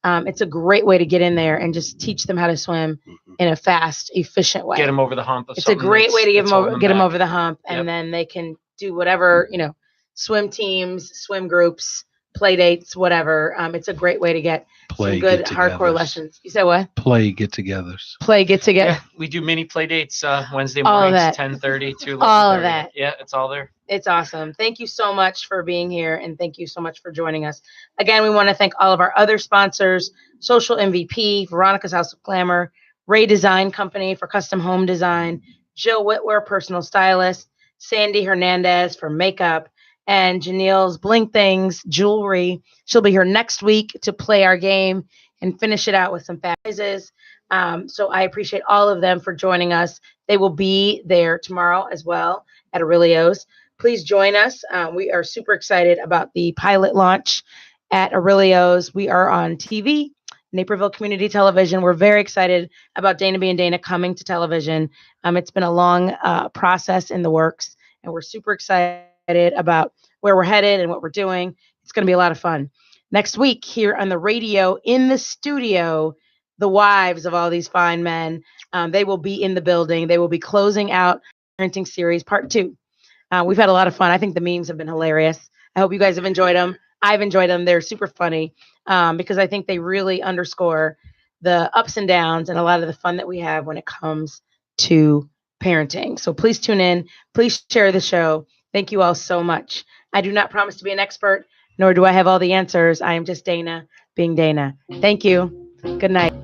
it's a great way to get in there and just teach them how to swim in a fast, efficient way. Get them over the hump. It's a great way to get them over the hump, and then they can do whatever, swim teams, swim groups, play dates, whatever. It's a great way to get some good hardcore lessons. You said what? Play get-togethers. Play get-together. Yeah, we do mini play dates Wednesday All of mornings, that. 10:30 to 11:30. All of that. Yeah, it's all there. It's awesome. Thank you so much for being here, and thank you so much for joining us. Again, we want to thank all of our other sponsors, Social MVP, Veronica's House of Glamour, Ray Design Company for custom home design, Jill Whitwer, personal stylist, Sandy Hernandez for makeup, and Janelle's Bling Things Jewelry. She'll be here next week to play our game and finish it out with some prizes. So I appreciate all of them for joining us. They will be there tomorrow as well at Aurelio's. Please join us. We are super excited about the pilot launch at Aurelio's. We are on TV, Naperville Community Television. We're very excited about Dana being Dana coming to television. It's been a long process in the works, and we're super excited about where we're headed and what we're doing. It's going to be a lot of fun. Next week here on the radio in the studio, the wives of all these fine men, they will be in the building. They will be closing out Parenting Series Part 2. We've had a lot of fun. I think the memes have been hilarious. I hope you guys have enjoyed them. I've enjoyed them. They're super funny because I think they really underscore the ups and downs and a lot of the fun that we have when it comes to parenting. So please tune in. Please share the show. Thank you all so much. I do not promise to be an expert, nor do I have all the answers. I am just Dana being Dana. Thank you. Good night.